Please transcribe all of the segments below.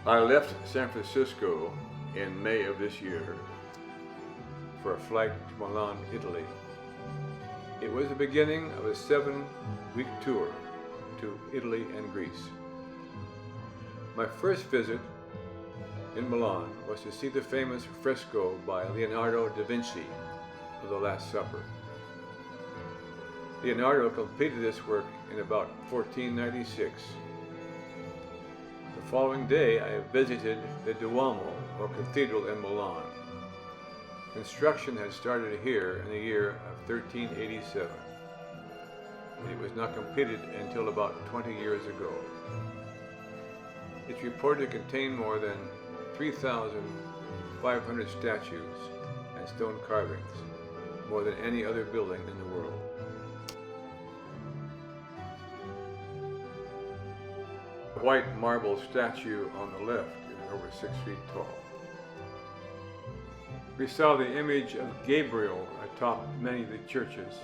I left San Francisco in May of this year for a flight to Milan, Italy. It was the beginning of a 7-week tour to Italy and Greece. My first visit in Milan was to see the famous fresco by Leonardo da Vinci of the Last Supper. Leonardo completed this work in about 1496. The following day I visited the Duomo, or cathedral in Milan. Construction had started here in the year of 1387. It was not completed until about 20 years ago. It's reported to contain more than 3,500 statues and stone carvings, more than any other building in the world. The white marble statue on the left is over 6 feet tall. We saw the image of Gabriel atop many of the churches.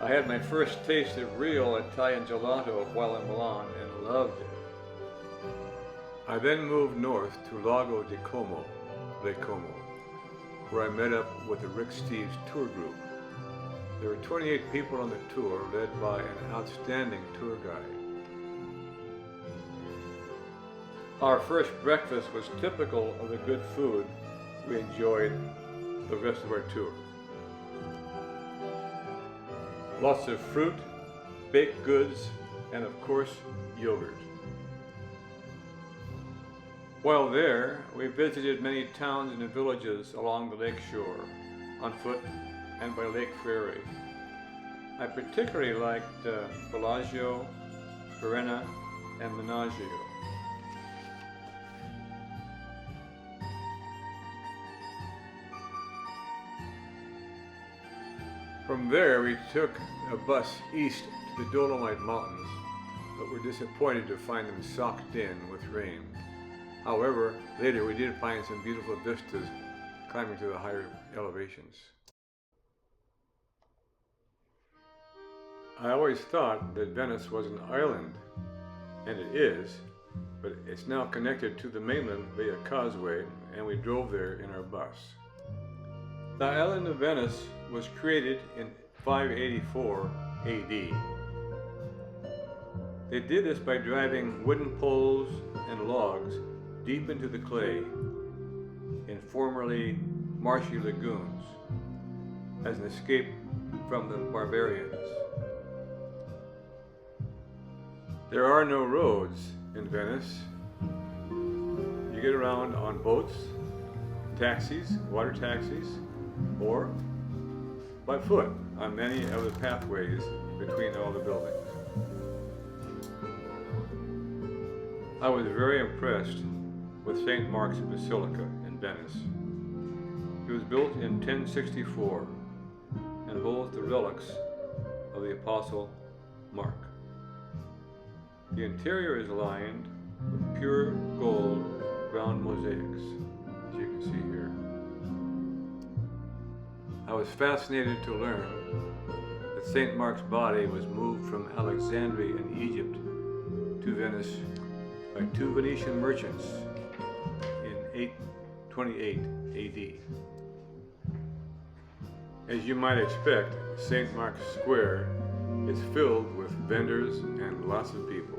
I had my first taste of real Italian gelato while in Milan and loved it. I then moved north to Lago di Como, Lake Como, where I met up with the Rick Steves tour group. There were 28 people on the tour, led by an outstanding tour guide. Our first breakfast was typical of the good food we enjoyed the rest of our tour. Lots of fruit, baked goods, and of course, yogurt. While there, we visited many towns and villages along the lake shore, on foot and by lake ferry. I particularly liked Bellagio, Varenna, and Menaggio. From there, we took a bus east to the Dolomite Mountains, but were disappointed to find them socked in with rain. However, later we did find some beautiful vistas climbing to the higher elevations. I always thought that Venice was an island, and it is, but it's now connected to the mainland via causeway, and we drove there in our bus. The island of Venice was created in 584 AD. They did this by driving wooden poles and logs deep into the clay in formerly marshy lagoons as an escape from the barbarians. There are no roads in Venice. You get around on boats, taxis, water taxis, or by foot on many of the pathways between all the buildings. I was very impressed with St. Mark's Basilica in Venice. It was built in 1064 and holds the relics of the Apostle Mark. The interior is lined with pure gold ground mosaics, as you can see here. I was fascinated to learn that St. Mark's body was moved from Alexandria in Egypt to Venice by 2 Venetian merchants in 828 AD. As you might expect, St. Mark's Square is filled with vendors and lots of people.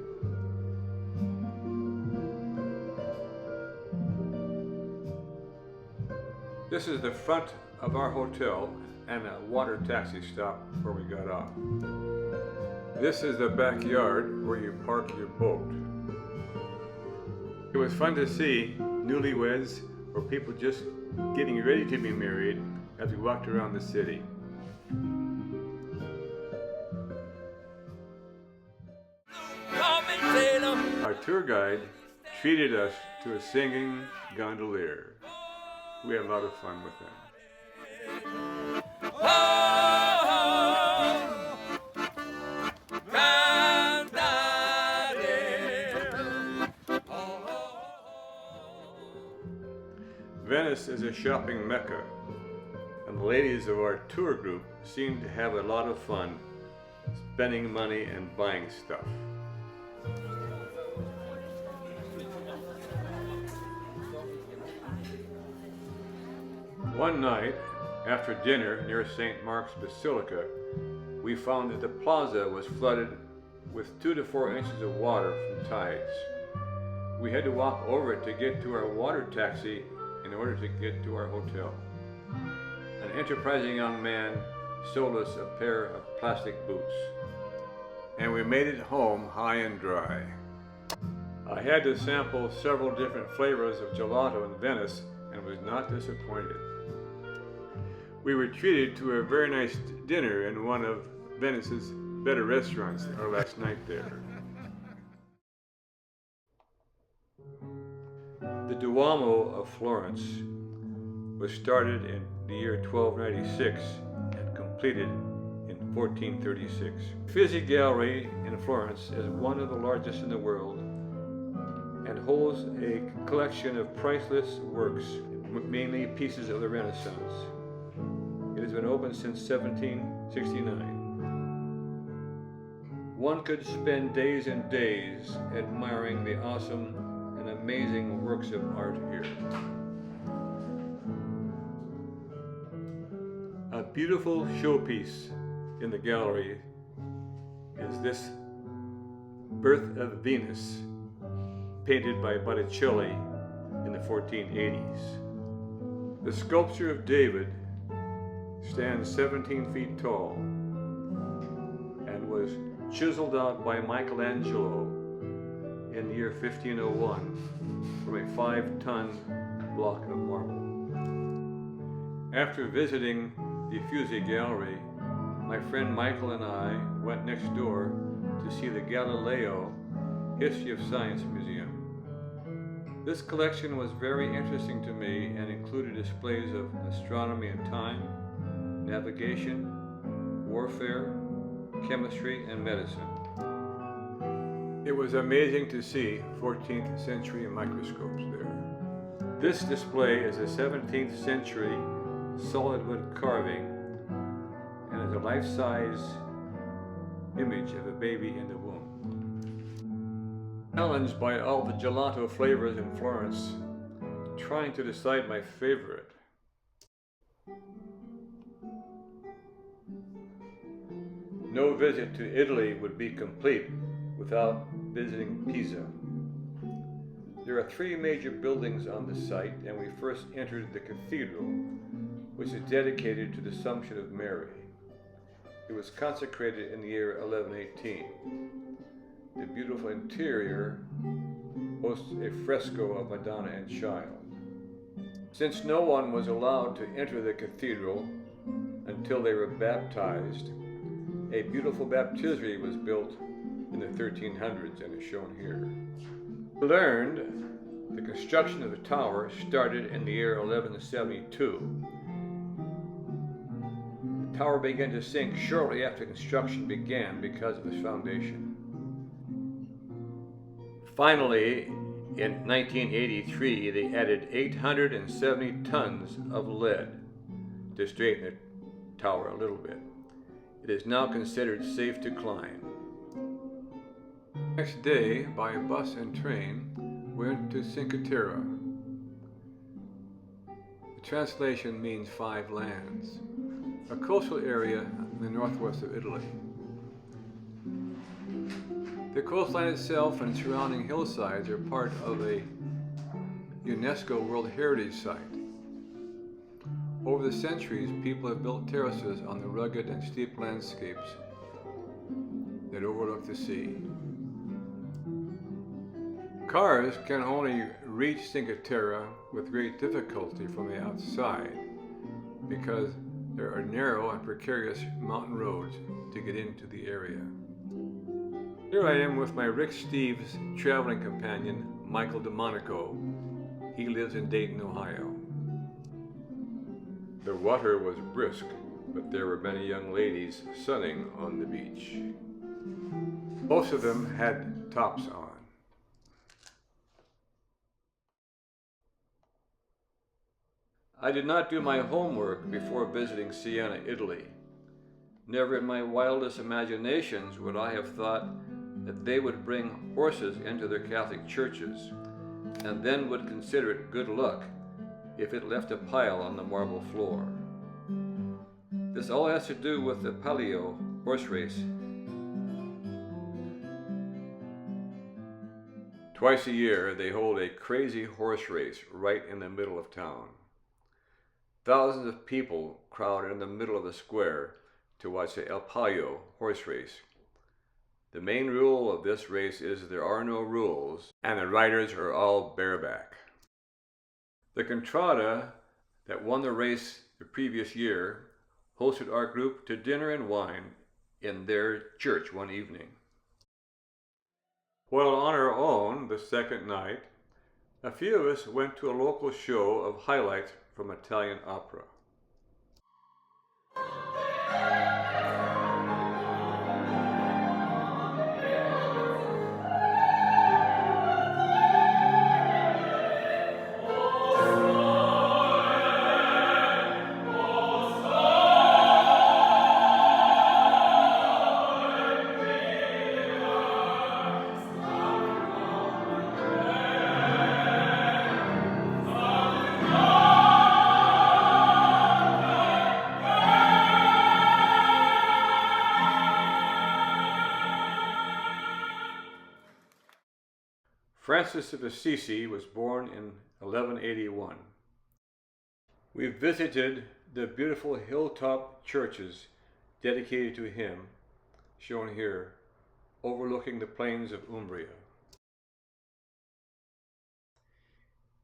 This is the front of our hotel and a water taxi stop where we got off. This is the backyard where you park your boat. It was fun to see newlyweds or people just getting ready to be married as we walked around the city. Our tour guide treated us to a singing gondolier. We had a lot of fun with them. Venice is a shopping mecca, and the ladies of our tour group seemed to have a lot of fun spending money and buying stuff. One night, after dinner near St. Mark's Basilica, we found that the plaza was flooded with 2 to 4 inches of water from tides. We had to walk over it to get to our water taxi in order to get to our hotel. An enterprising young man sold us a pair of plastic boots, and we made it home high and dry. I had to sample several different flavors of gelato in Venice and was not disappointed. We were treated to a very nice dinner in one of Venice's better restaurants our last night there. The Duomo of Florence was started in the year 1296 and completed in 1436. The Uffizi Gallery in Florence is one of the largest in the world and holds a collection of priceless works, mainly pieces of the Renaissance. It has been open since 1769. One could spend days and days admiring the awesome and amazing works of art here. A beautiful showpiece in the gallery is this Birth of Venus, painted by Botticelli in the 1480s. The sculpture of David stands 17 feet tall and was chiseled out by Michelangelo in the year 1501 from a 5-ton block of marble. After visiting the Uffizi Gallery, my friend Michael and I went next door to see the Galileo History of Science Museum. This collection was very interesting to me and included displays of astronomy and time, navigation, warfare, chemistry, and medicine. It was amazing to see 14th century microscopes there. This display is a 17th century solid wood carving and is a life-size image of a baby in the womb. Challenged by all the gelato flavors in Florence, trying to decide my favorite. No visit to Italy would be complete without visiting Pisa. There are 3 major buildings on the site, and we first entered the cathedral, which is dedicated to the Assumption of Mary. It was consecrated in the year 1118. The beautiful interior boasts a fresco of Madonna and Child. Since no one was allowed to enter the cathedral until they were baptized, a beautiful baptistery was built in the 1300s and is shown here. We learned the construction of the tower started in the year 1172. The tower began to sink shortly after construction began because of its foundation. Finally, in 1983, they added 870 tons of lead to straighten the tower a little bit. It is now considered safe to climb. Next day, by bus and train, we went to Cinque Terre. The translation means 5 lands, a coastal area in the northwest of Italy. The coastline itself and surrounding hillsides are part of a UNESCO World Heritage Site. Over the centuries, people have built terraces on the rugged and steep landscapes that overlook the sea. Cars can only reach Cinque Terre with great difficulty from the outside because there are narrow and precarious mountain roads to get into the area. Here I am with my Rick Steves traveling companion, Michael DeMonico. He lives in Dayton, Ohio. The water was brisk, but there were many young ladies sunning on the beach. Most of them had tops on. I did not do my homework before visiting Siena, Italy. Never in my wildest imaginations would I have thought that they would bring horses into their Catholic churches, and then would consider it good luck if it left a pile on the marble floor. This all has to do with the Palio horse race. Twice a year, they hold a crazy horse race right in the middle of town. Thousands of people crowd in the middle of the square to watch the El Palio horse race. The main rule of this race is there are no rules, and the riders are all bareback. The Contrada that won the race the previous year hosted our group to dinner and wine in their church one evening. While on our own the second night, a few of us went to a local show of highlights from Italian opera. Francis of Assisi was born in 1181. We visited the beautiful hilltop churches dedicated to him, shown here, overlooking the plains of Umbria.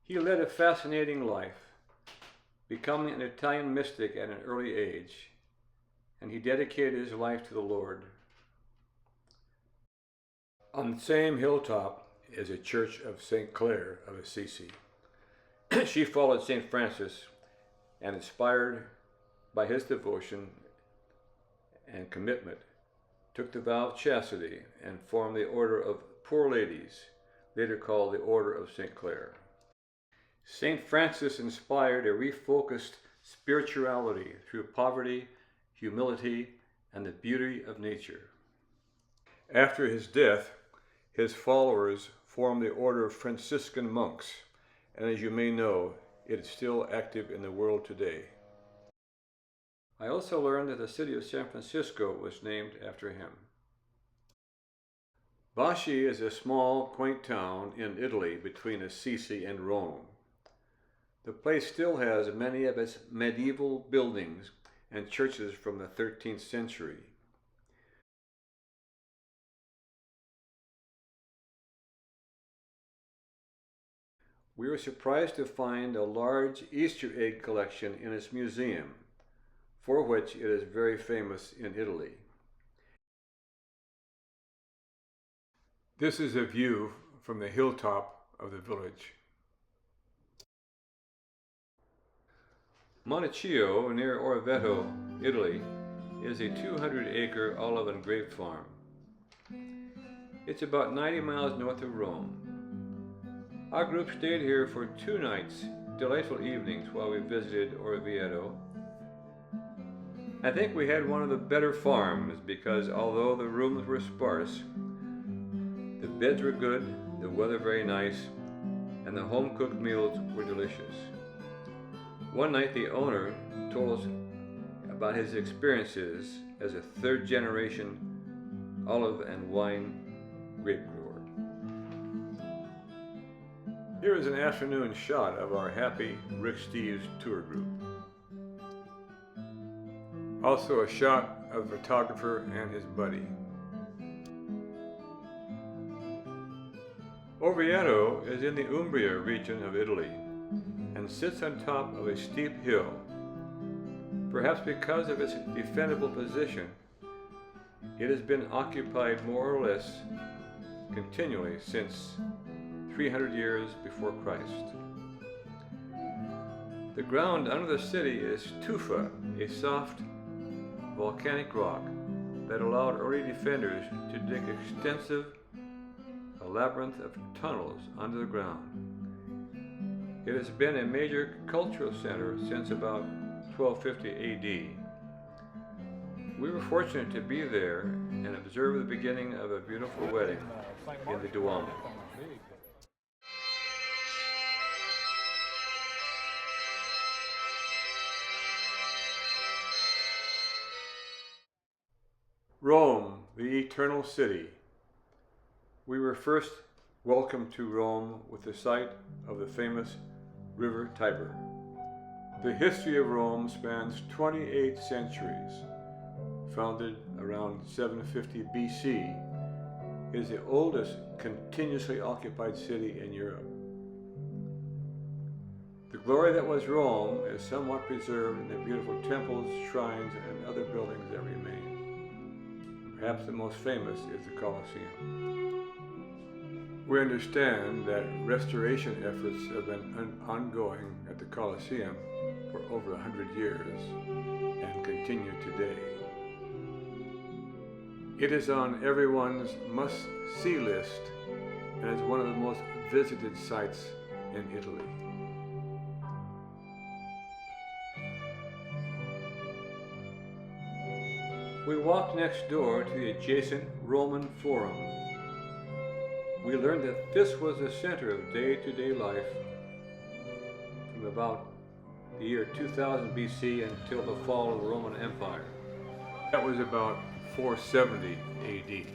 He led a fascinating life, becoming an Italian mystic at an early age, and he dedicated his life to the Lord. On the same hilltop is a church of St. Clare of Assisi. She followed St. Francis and, inspired by his devotion and commitment, took the vow of chastity and formed the Order of Poor Ladies, later called the Order of St. Clare. St. Francis inspired a refocused spirituality through poverty, humility, and the beauty of nature. After his death, his followers formed the Order of Franciscan monks, and as you may know, it is still active in the world today. I also learned that the city of San Francisco was named after him. Baschi is a small, quaint town in Italy between Assisi and Rome. The place still has many of its medieval buildings and churches from the 13th century. We were surprised to find a large Easter egg collection in its museum, for which it is very famous in Italy. This is a view from the hilltop of the village. Monacio, near Orvieto, Italy, is a 200-acre olive and grape farm. It's about 90 miles north of Rome. Our group stayed here for 2 nights, delightful evenings while we visited Orvieto. I think we had one of the better farms because although the rooms were sparse, the beds were good, the weather very nice, and the home-cooked meals were delicious. One night the owner told us about his experiences as a 3rd-generation olive and wine grape grower. Here is an afternoon shot of our happy Rick Steves tour group. Also a shot of the photographer and his buddy. Orvieto is in the Umbria region of Italy and sits on top of a steep hill. Perhaps because of its defendable position, it has been occupied more or less continually since 300 years before Christ. The ground under the city is tufa, a soft volcanic rock that allowed early defenders to dig a labyrinth of tunnels under the ground. It has been a major cultural center since about 1250 AD. We were fortunate to be there and observe the beginning of a beautiful wedding in the Duomo. Rome, the eternal city. We were first welcomed to Rome with the sight of the famous River Tiber. The history of Rome spans 28 centuries. Founded around 750 BC, it is the oldest continuously occupied city in Europe. The glory that was Rome is somewhat preserved in the beautiful temples, shrines, and other buildings that remain. Perhaps the most famous is the Colosseum. We understand that restoration efforts have been ongoing at the Colosseum for over 100 years and continue today. It is on everyone's must-see list and is one of the most visited sites in Italy. We walked next door to the adjacent Roman Forum. We learned that this was the center of day-to-day life from about the year 2000 BC until the fall of the Roman Empire. That was about 470 AD.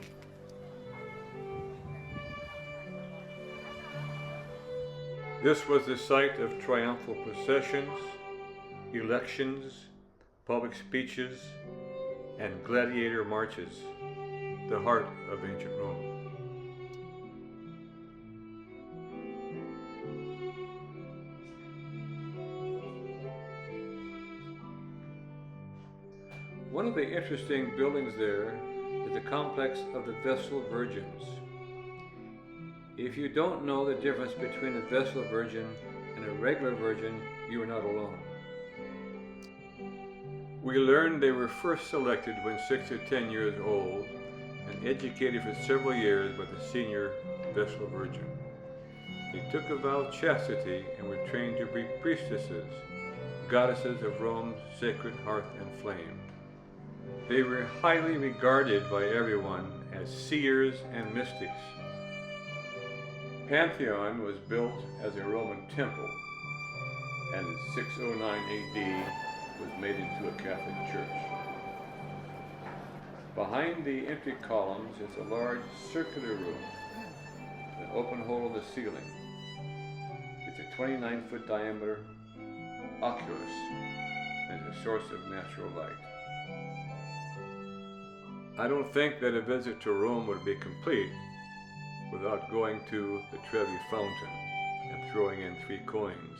This was the site of triumphal processions, elections, public speeches, and gladiator marches, the heart of ancient Rome. One of the interesting buildings there is the complex of the Vestal Virgins. If you don't know the difference between a Vestal Virgin and a regular virgin, you are not alone. We learned they were first selected when 6 or 10 years old and educated for several years by the senior Vestal Virgin. They took a vow of chastity and were trained to be priestesses, goddesses of Rome's sacred hearth and flame. They were highly regarded by everyone as seers and mystics. Pantheon was built as a Roman temple, and in 609 AD was made into a Catholic church. Behind the entry columns is a large circular room, an open hole in the ceiling. It's a 29-foot diameter oculus and is a source of natural light. I don't think that a visit to Rome would be complete without going to the Trevi Fountain and throwing in 3 coins.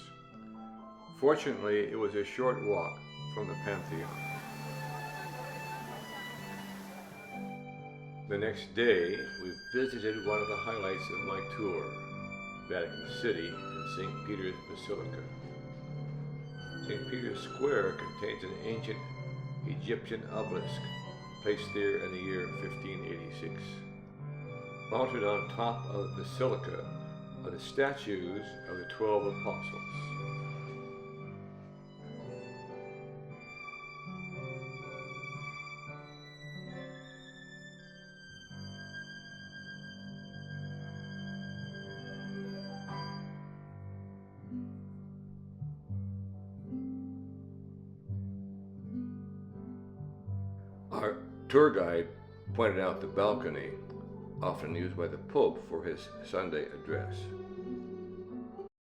Fortunately, it was a short walk from the Pantheon. The next day, we visited one of the highlights of my tour, Vatican City and St. Peter's Basilica. St. Peter's Square contains an ancient Egyptian obelisk placed there in the year 1586. Mounted on top of the basilica are the statues of the 12 apostles. Our tour guide pointed out the balcony, often used by the Pope for his Sunday address.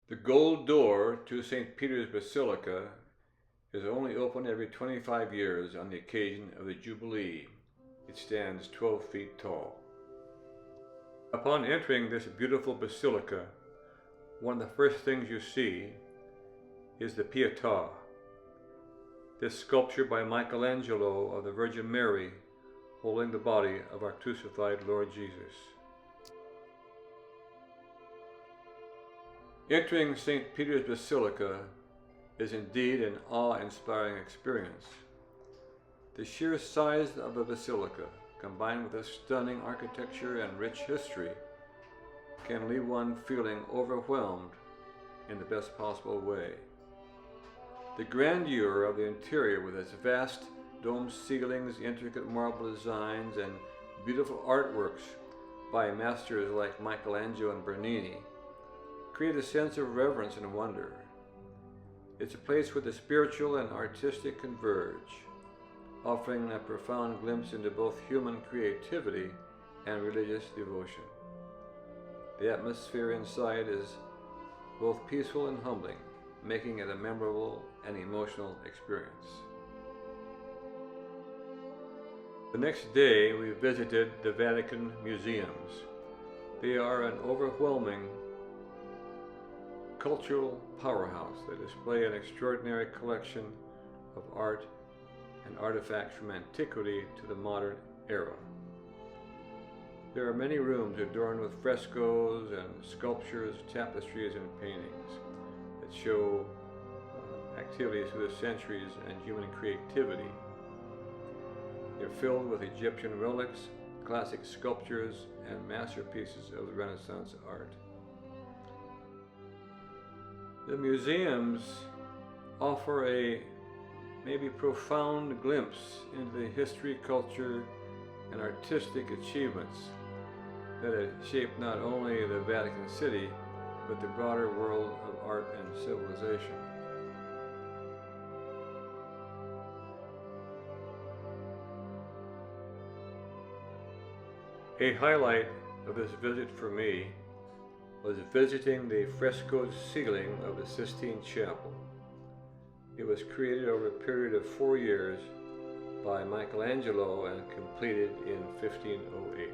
The gold door to St. Peter's Basilica is only open every 25 years on the occasion of the Jubilee. It stands 12 feet tall. Upon entering this beautiful basilica, one of the first things you see is the Pietà. This sculpture by Michelangelo of the Virgin Mary holding the body of our crucified Lord Jesus. Entering St. Peter's Basilica is indeed an awe-inspiring experience. The sheer size of the basilica, combined with its stunning architecture and rich history, can leave one feeling overwhelmed in the best possible way. The grandeur of the interior, with its vast domed ceilings, intricate marble designs, and beautiful artworks by masters like Michelangelo and Bernini, create a sense of reverence and wonder. It's a place where the spiritual and artistic converge, offering a profound glimpse into both human creativity and religious devotion. The atmosphere inside is both peaceful and humbling, making it a memorable and emotional experience. The next day, we visited the Vatican museums. They are an overwhelming cultural powerhouse that display an extraordinary collection of art and artifacts from antiquity to the modern era. There are many rooms adorned with frescoes and sculptures, tapestries, and paintings that show activities through the centuries and human creativity. They're filled with Egyptian relics, classic sculptures, and masterpieces of the Renaissance art. The museums offer a maybe profound glimpse into the history, culture, and artistic achievements that have shaped not only the Vatican City, but the broader world of art and civilization. A highlight of this visit for me was visiting the frescoed ceiling of the Sistine Chapel. It was created over a period of 4 years by Michelangelo and completed in 1508.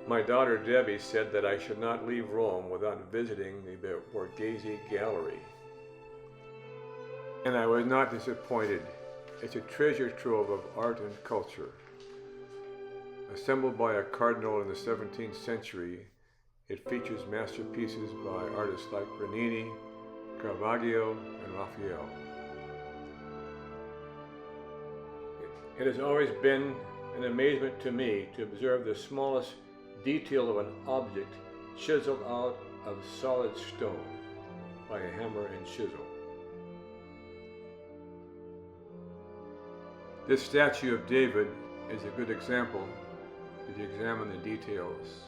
My daughter Debbie said that I should not leave Rome without visiting the Borghese Gallery. And I was not disappointed. It's a treasure trove of art and culture. Assembled by a cardinal in the 17th century, it features masterpieces by artists like Bernini, Caravaggio, and Raphael. It has always been an amazement to me to observe the smallest detail of an object chiseled out of solid stone by a hammer and chisel. This statue of David is a good example if you examine the details.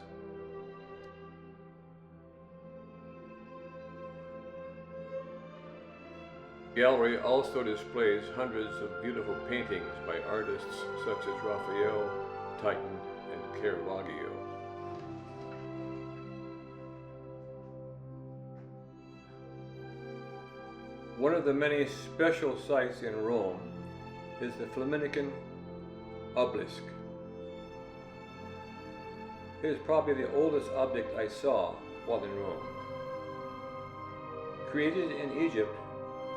The gallery also displays hundreds of beautiful paintings by artists such as Raphael, Titan, and Caravaggio. One of the many special sights in Rome is the Flaminican obelisk. It is probably the oldest object I saw while in Rome. Created in Egypt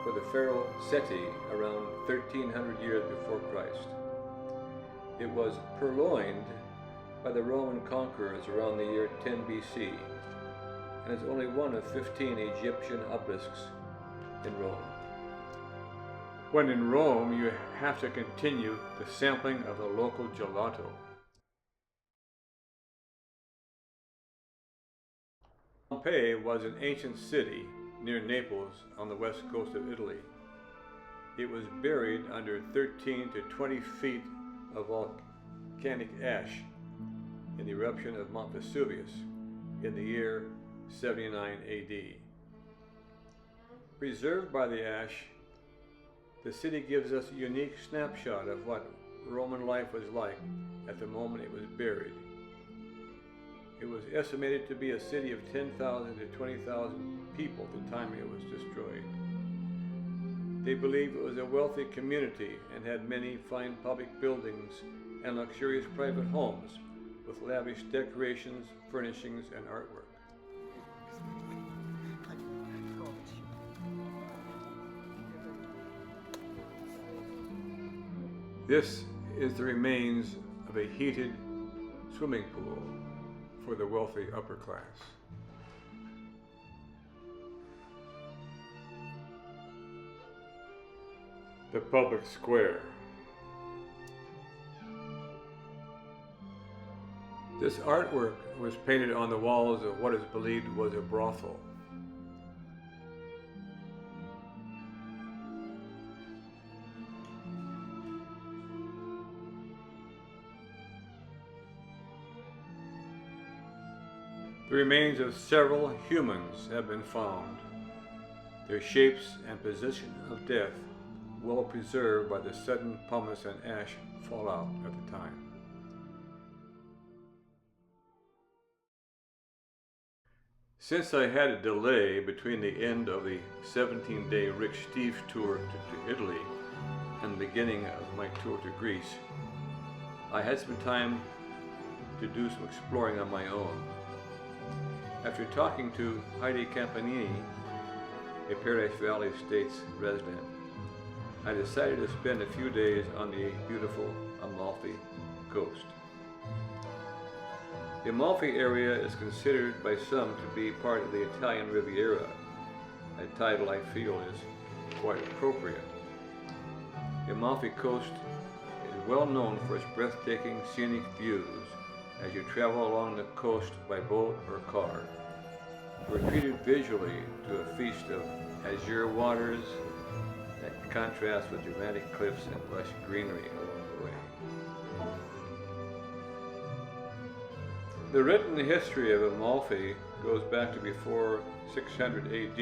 for the pharaoh Seti around 1300 years before Christ. It was purloined by the Roman conquerors around the year 10 BC and is only one of 15 Egyptian obelisks in Rome. When in Rome, you have to continue the sampling of the local gelato. Pompeii was an ancient city near Naples on the west coast of Italy. It was buried under 13 to 20 feet of volcanic ash in the eruption of Mount Vesuvius in the year 79 AD. Preserved by the ash, the city gives us a unique snapshot of what Roman life was like at the moment it was buried. It was estimated to be a city of 10,000 to 20,000 people at the time it was destroyed. They believed it was a wealthy community and had many fine public buildings and luxurious private homes with lavish decorations, furnishings, and artwork. This is the remains of a heated swimming pool for the wealthy upper class. The public square. This artwork was painted on the walls of what is believed was a brothel. The remains of several humans have been found. their shapes and position of death well preserved by the sudden pumice and ash fallout at the time. Since I had a delay between the end of the 17-day Rick Steves tour to Italy and the beginning of my tour to Greece, I had some time to do some exploring on my own. After talking to Heidi Campanini, a Paradise Valley Estates resident, I decided to spend a few days on the beautiful Amalfi Coast. The Amalfi area is considered by some to be part of the Italian Riviera, a title I feel is quite appropriate. The Amalfi Coast is well known for its breathtaking scenic views as you travel along the coast by boat or car. We're treated visually to a feast of azure waters that contrast with dramatic cliffs and lush greenery along the way. The written history of Amalfi goes back to before 600 AD,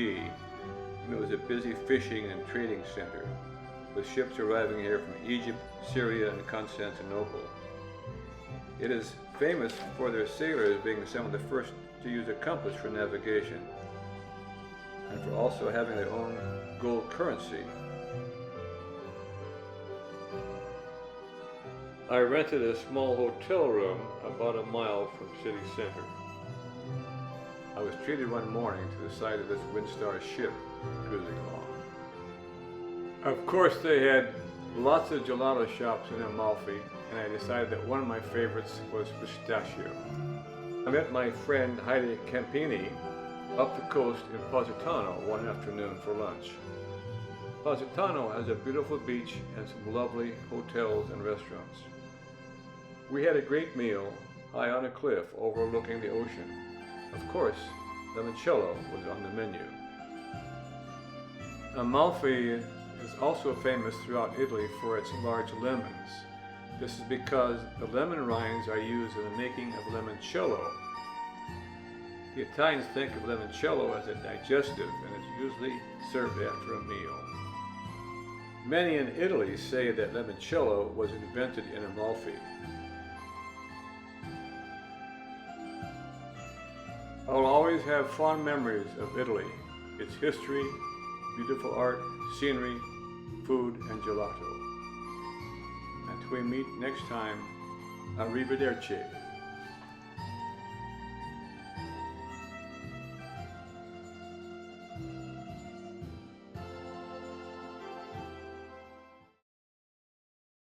when it was a busy fishing and trading center, with ships arriving here from Egypt, Syria, and Constantinople. It is famous for their sailors being some of the first to use a compass for navigation, and for also having their own gold currency. I rented a small hotel room about a mile from city center. I was treated one morning to the sight of this Windstar ship cruising along. Of course, they had lots of gelato shops in Amalfi, and I decided that one of my favorites was pistachio. I met my friend Heidi Campini up the coast in Positano one afternoon for lunch. Positano has a beautiful beach and some lovely hotels and restaurants. We had a great meal high on a cliff overlooking the ocean. Of course, limoncello was on the menu. Amalfi is also famous throughout Italy for its large lemons. This is because the lemon rinds are used in the making of limoncello. The Italians think of limoncello as a digestive, and it's usually served after a meal. Many in Italy say that limoncello was invented in Amalfi. I will always have fond memories of Italy, its history, beautiful art, scenery, food, and gelato. Until we meet next time, arrivederci.